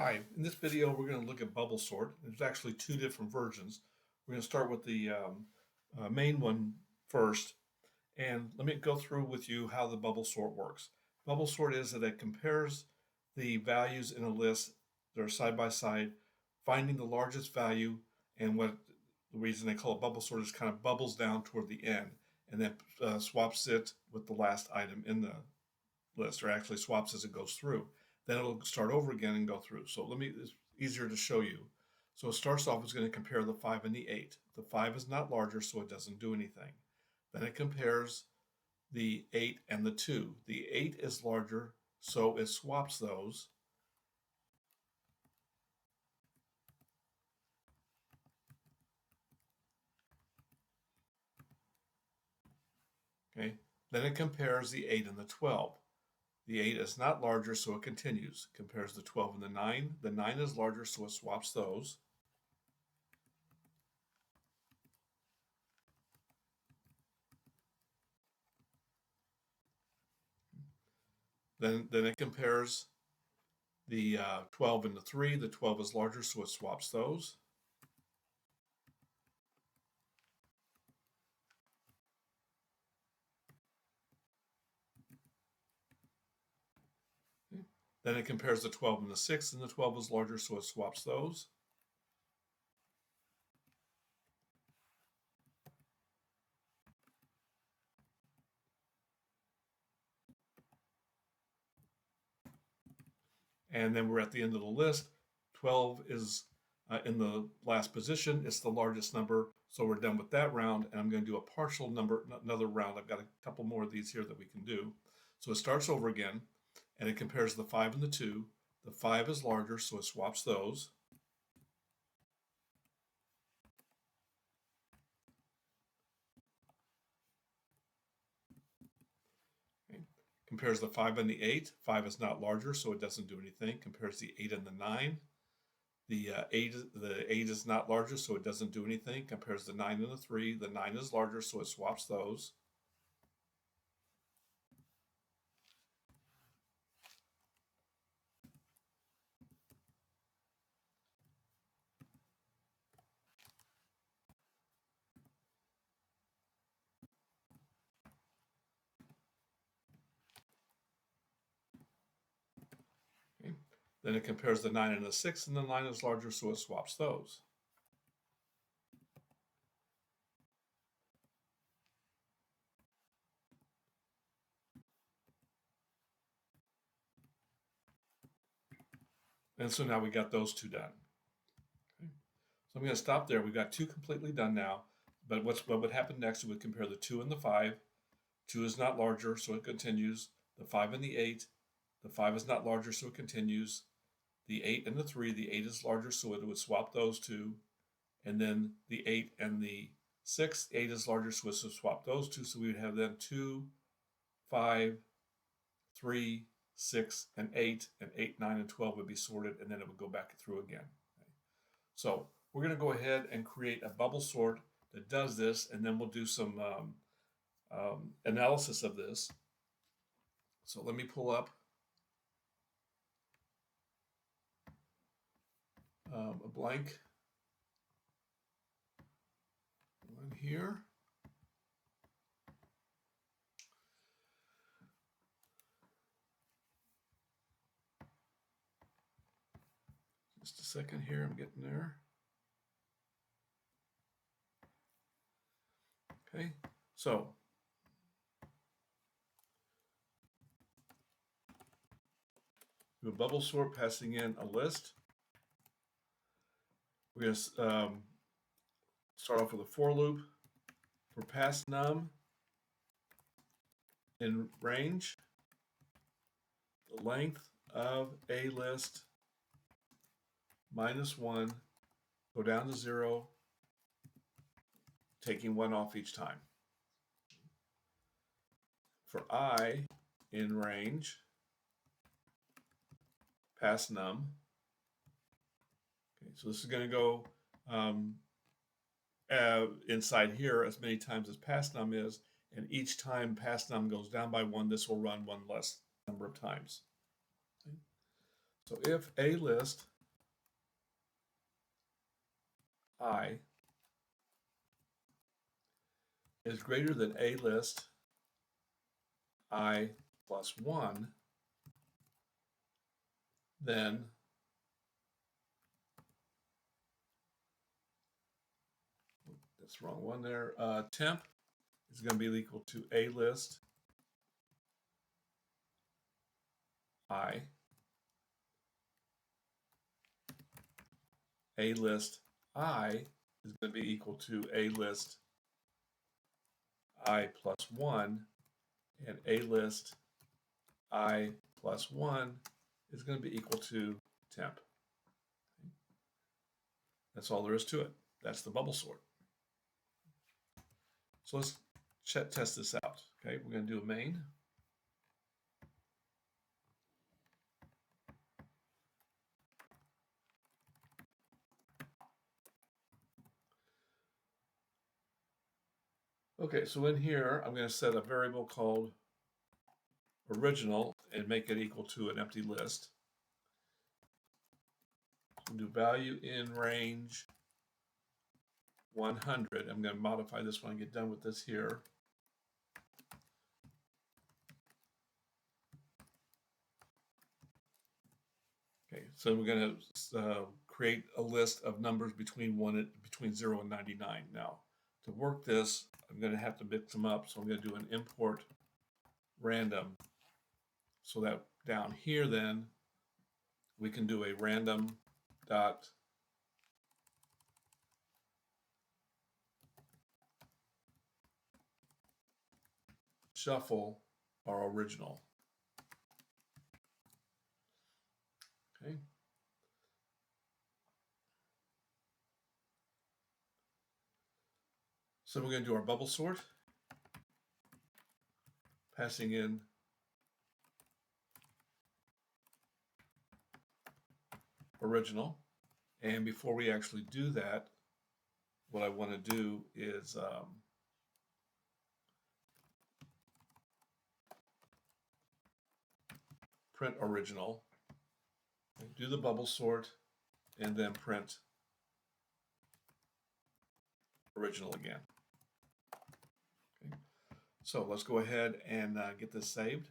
Hi, in this video we're going to look at bubble sort. There's actually two different versions. We're going to start with the main one first, and let me go through with you how the bubble sort works. Bubble sort is that it compares the values in a list that are side by side, finding the largest value, and what the reason they call it bubble sort is kind of bubbles down toward the end, and then swaps it with the last item in the list, or actually swaps as it goes through. Then it'll start over again and go through. So it's easier to show you. So it starts off, it's going to compare the 5 and the 8. The 5 is not larger, so it doesn't do anything. Then it compares the 8 and the 2. The 8 is larger, so it swaps those. Okay. Then it compares the 8 and the 12. The 8 is not larger, so it continues. Compares the 12 and the 9. The 9 is larger, so it swaps those. Then it compares the 12 and the 3. The 12 is larger, so it swaps those. Then it compares the 12 and the 6, and the 12 is larger, so it swaps those. And then we're at the end of the list. 12 is in the last position. It's the largest number, so we're done with that round, and I'm going to do a partial number, another round. I've got a couple more of these here that we can do. So it starts over again, and it compares the 5 and the 2. The 5 is larger, so it swaps those. Okay. Compares the 5 and the 8. 5 is not larger, so it doesn't do anything. Compares the 8 and the 9. The 8 is not larger, so it doesn't do anything. Compares the 9 and the 3. The 9 is larger, so it swaps those. Okay. Then it compares the 9 and the 6, and the 9 is larger, so it swaps those. And so now we got those two done. Okay. So I'm going to stop there. We've got two completely done now. But what would happen next would compare the 2 and the 5. 2 is not larger, so it continues. The 5 and the 8. The 5 is not larger, so it continues. The 8 and the 3. The 8 is larger, so it would swap those two. And then the 8 and the 6. 8 is larger, so it would swap those two. So we would have then 2, 5, 3, 6, and 8, and 8, 9, and 12 would be sorted, and then it would go back through again. Okay. So we're going to go ahead and create a bubble sort that does this, and then we'll do some analysis of this. So let me pull up a blank one here. Just a second here, I'm getting there. Okay, so do a bubble sort passing in a list. We're going to start off with a for loop for pass num in range, the length of a list -1, go down to 0, taking 1 off each time. For I in range, pass num. Okay, so this is going to go inside here as many times as pass num is, and each time pass num goes down by 1, this will run 1 less number of times. Okay. So if a list I is greater than A list I plus 1, then that's the wrong one there. Temp is going to be equal to A list I. A list I is going to be equal to A list I plus 1, and A list I plus 1 is going to be equal to temp. That's all there is to it. That's the bubble sort. So let's test this out. Okay, we're going to do a main. Okay, so in here, I'm going to set a variable called original and make it equal to an empty list. So we'll do value in range 100. I'm going to modify this when I get done with this here. Okay, so we're going to create a list of numbers between 0 and 99. Now, to work this, I'm going to have to mix them up. So I'm going to do an import random, so that down here then we can do a random dot shuffle our original. Okay. So we're going to do our bubble sort, passing in original. And before we actually do that, what I want to do is print original, do the bubble sort, and then print original again. Okay. So let's go ahead and get this saved.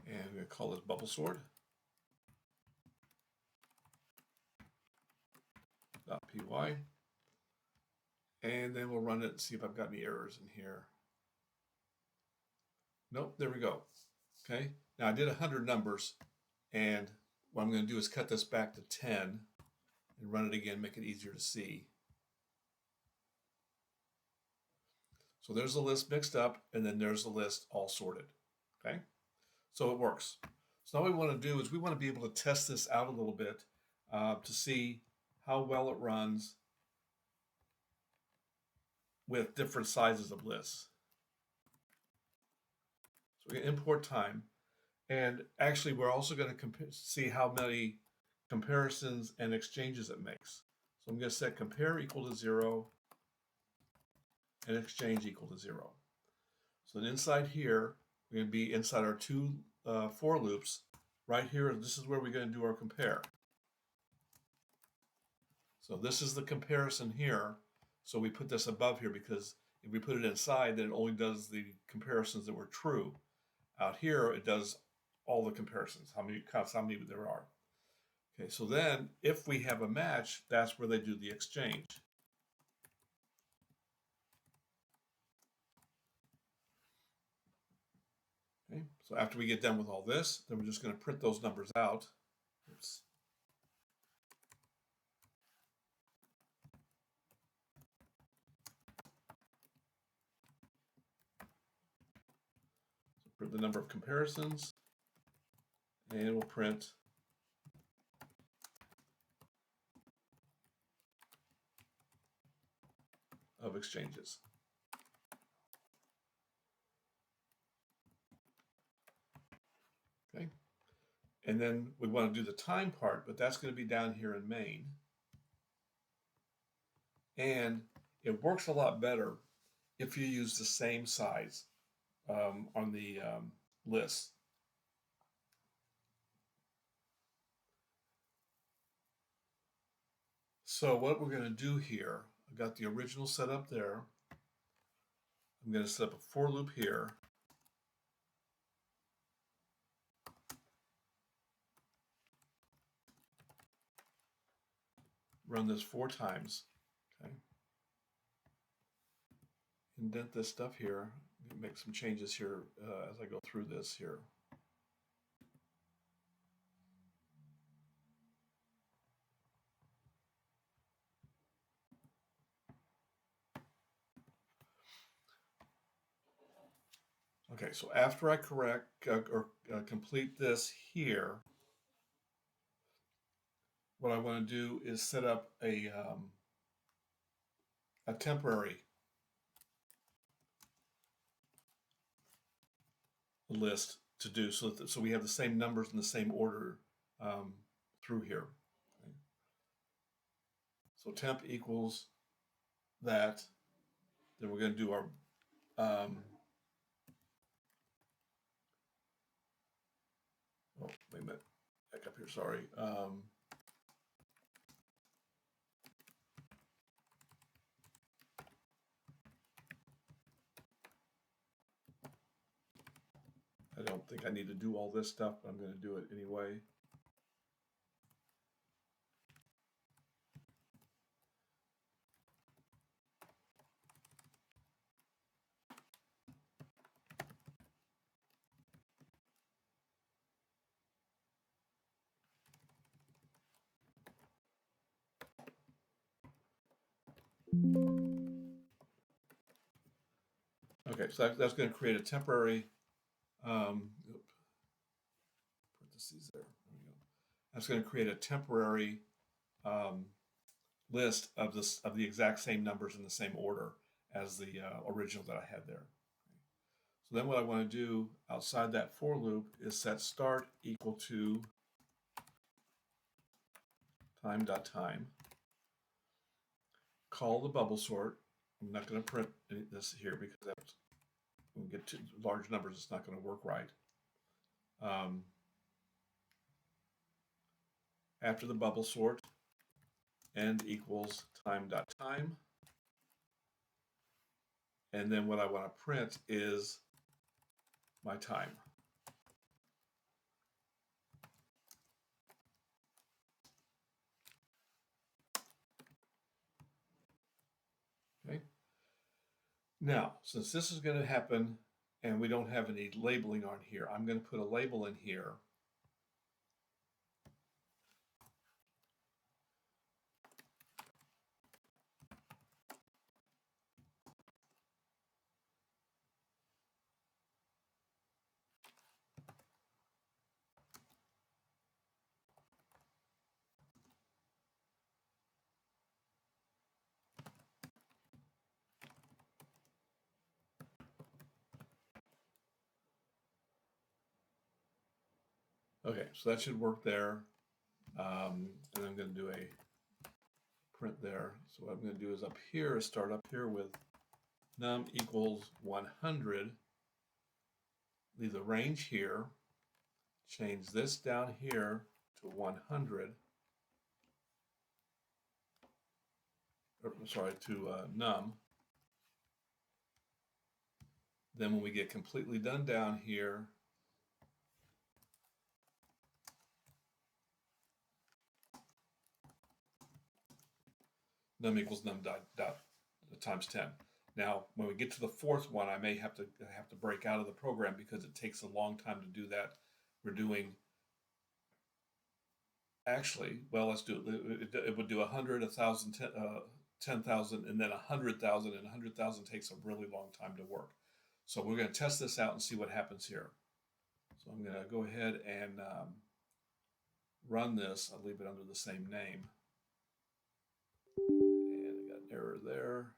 And I'm going to call this bubble sort. .py. And then we'll run it and see if I've got any errors in here. Nope, there we go. Okay, now I did 100 numbers, and what I'm going to do is cut this back to 10 and run it again, make it easier to see. So there's the list mixed up, and then there's the list all sorted. Okay, so it works. So now what we want to do is we want to be able to test this out a little bit to see how well it runs with different sizes of lists. So we can import time, and actually we're also going to see how many comparisons and exchanges it makes. So I'm going to set compare equal to 0 and exchange equal to 0. So then inside here, we're going to be inside our two for loops. Right here, this is where we're going to do our compare. So this is the comparison here. So we put this above here because if we put it inside, then it only does the comparisons that were true. Out here, it does all the comparisons, counts how many there are. Okay, so then if we have a match, that's where they do the exchange. Okay, so after we get done with all this, then we're just going to print those numbers out. Oops. So print the number of comparisons, and we'll print of exchanges. Okay, and then we want to do the time part, but that's going to be down here in main. And It works a lot better if you use the same size on the list. So what we're going to do here, I've got the original set up there. I'm going to set up a for loop here. Run this 4 times. Okay. Indent this stuff here. Make some changes here as I go through this here. Okay, so after I correct or complete this here, what I want to do is set up a temporary list to do so we have the same numbers in the same order through here. Okay. So temp equals that. Then we're going to do our oh, wait a minute, back up here, sorry. I don't think I need to do all this stuff, but I'm going to do it anyway. Okay, so that's going to create a temporary parentheses there. There we go. That's going to create a temporary um, list of the exact same numbers in the same order as the original that I had there. So then what I want to do outside that for loop is set start equal to time.time. Call the bubble sort. I'm not going to print this here because that's, when we get to large numbers, it's not going to work right. After the bubble sort, end equals time.time. And then what I want to print is my time. Okay. Now, since this is going to happen and we don't have any labeling on here, I'm going to put a label in here. Okay, so that should work there. And I'm going to do a print there. So what I'm going to do is up here, start up here with num equals 100. Leave the range here. Change this down here to 100. Or, sorry, to num. Then when we get completely done down here, num equals num dot times 10. Now, when we get to the fourth one, I may have to break out of the program because it takes a long time to do that. We're doing actually, well, let's do it. It would do 100, 1,000, 10,000, and then 100,000, and 100,000 takes a really long time to work. So we're going to test this out and see what happens here. So I'm going to go ahead and run this. I'll leave it under the same name. And I got an error there.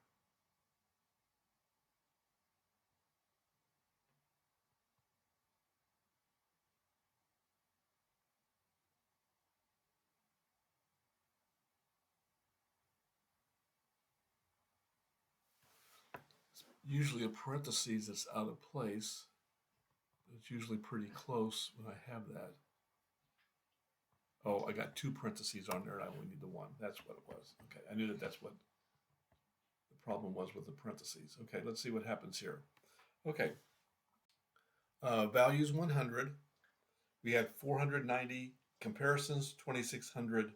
Usually a parentheses that's out of place. It's usually pretty close when I have that. Oh, I got two parentheses on there and I only need the one. That's what it was. Okay, I knew that that's what the problem was with the parentheses. Okay, let's see what happens here. Okay, values 100. We had 490 comparisons, 2,600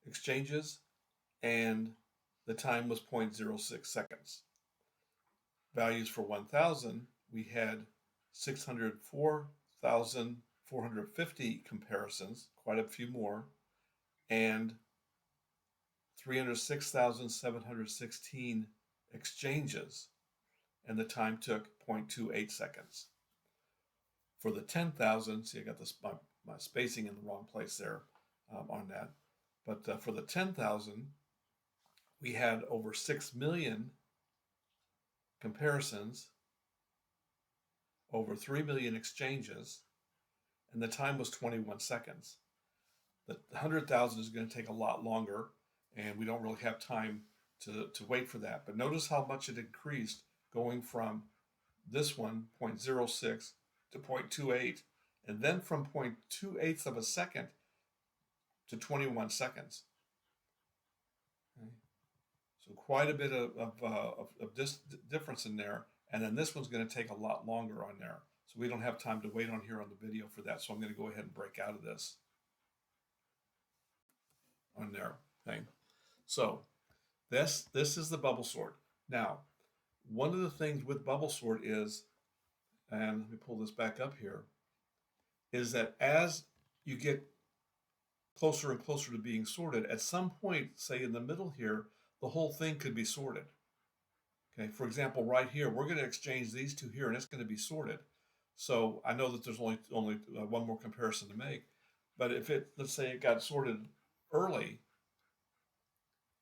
exchanges, and the time was 0.06 seconds. Values for 1,000, we had 604,450 comparisons, quite a few more, and 306,716 exchanges, and the time took 0.28 seconds. For the 10,000, see, I got this my spacing in the wrong place there on that. But for the 10,000, we had over 6 million comparisons, over 3 million exchanges, and the time was 21 seconds. The 100,000 is going to take a lot longer, and we don't really have time to wait for that. But notice how much it increased going from this one, 0.06, to 0.28, and then from 0.28 of a second to 21 seconds. Okay. So quite a bit of this difference in there. And then this one's going to take a lot longer on there. So we don't have time to wait on here on the video for that. So I'm going to go ahead and break out of this on there. Okay. So this is the bubble sort. Now, one of the things with bubble sort is, and let me pull this back up here, is that as you get closer and closer to being sorted, at some point, say in the middle here, the whole thing could be sorted. Okay, for example, right here, we're going to exchange these two here, and it's going to be sorted. So I know that there's only one more comparison to make, but if it, let's say it got sorted early,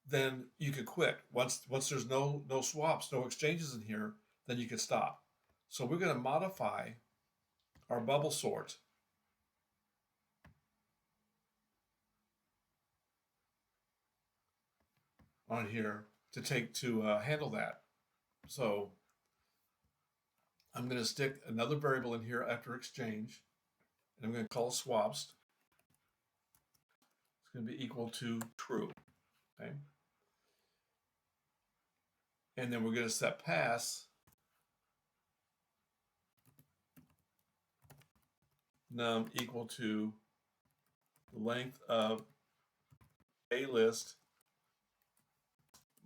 then you could quit. Once there's no swaps, no exchanges in here, then you could stop. So we're going to modify our bubble sort on here to handle that. So I'm going to stick another variable in here after exchange, and I'm going to call swaps. It's going to be equal to true. Okay. And then we're going to set pass num equal to the length of a list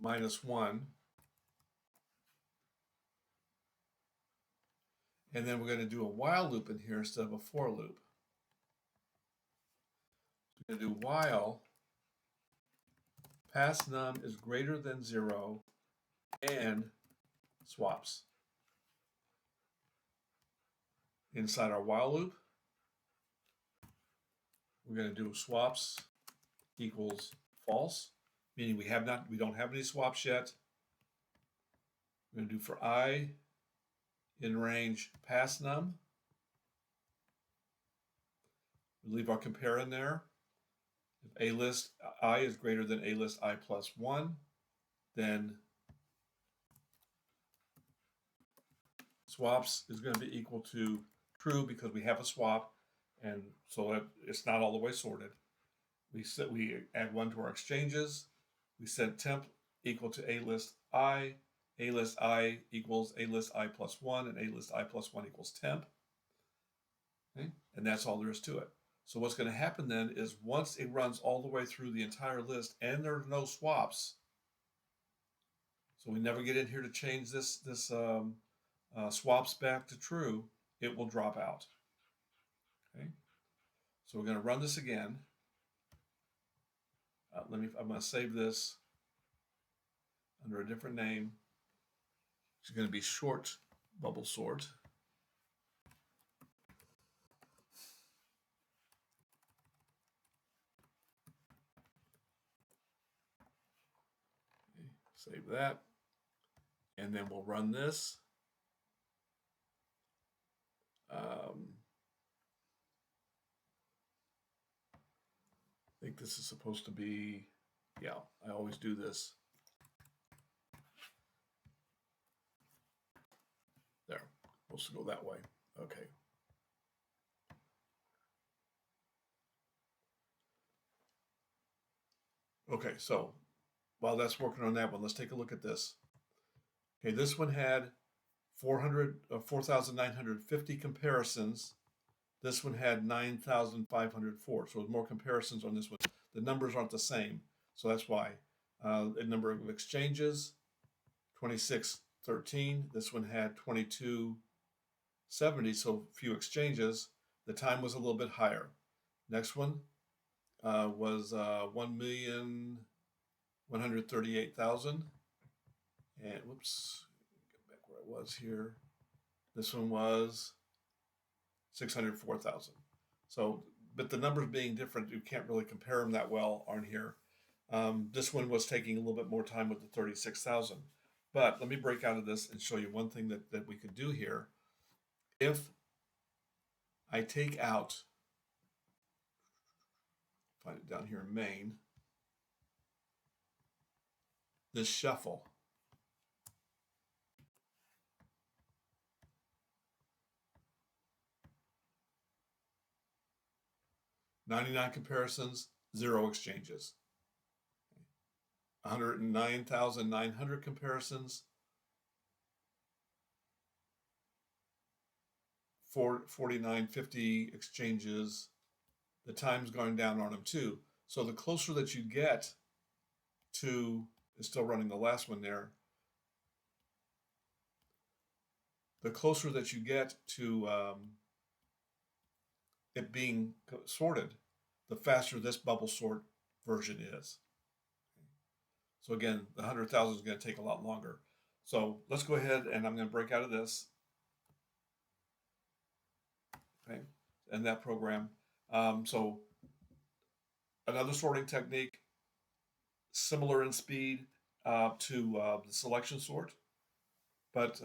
minus 1. And then we're going to do a while loop in here instead of a for loop. We're going to do while pass num is greater than 0 and swaps. Inside our while loop, we're going to do swaps equals false, meaning we don't have any swaps yet. We're going to do for I in range pass num. We leave our compare in there. If a list I is greater than a list I plus 1, then swaps is going to be equal to true because we have a swap, and so it's not all the way sorted. We add 1 to our exchanges. We set temp equal to a list I equals a list I plus 1, and a list I plus 1 equals temp. Okay? And that's all there is to it. So what's going to happen then is once it runs all the way through the entire list and there are no swaps, so we never get in here to change this swaps back to true, it will drop out. Okay, so we're going to run this again. I'm going to save this under a different name. It's going to be short bubble sort. Okay, save that. And then we'll run this. I think this is supposed to be, yeah, I always do this. Supposed to go that way. Okay. Okay, so while that's working on that one, let's take a look at this. Okay, this one had 4,950 comparisons. This one had 9,504. So more comparisons on this one. The numbers aren't the same, so that's why. The number of exchanges, 2613. This one had 2270, so few exchanges. The time was a little bit higher. Next one was 1,138,000. And whoops, get back where I was here. This one was 604,000. So, but the numbers being different, you can't really compare them that well on here. This one was taking a little bit more time with the 36,000. But let me break out of this and show you one thing that we could do here. If I take out, find it down here in main, this shuffle. "99 comparisons, 0 exchanges. 109,900 comparisons, 4,950 exchanges. The time's going down on them too. So the closer that you get to, is still running the last one there. The closer that you get to it being sorted, the faster this bubble sort version is. So again, the 100,000 is going to take a lot longer. So let's go ahead and I'm going to break out of this. Okay, and that program. So another sorting technique, similar in speed to the selection sort, but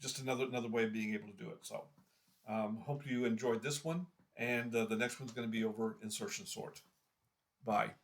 just another way of being able to do it. So hope you enjoyed this one, and the next one's going to be over insertion sort. Bye.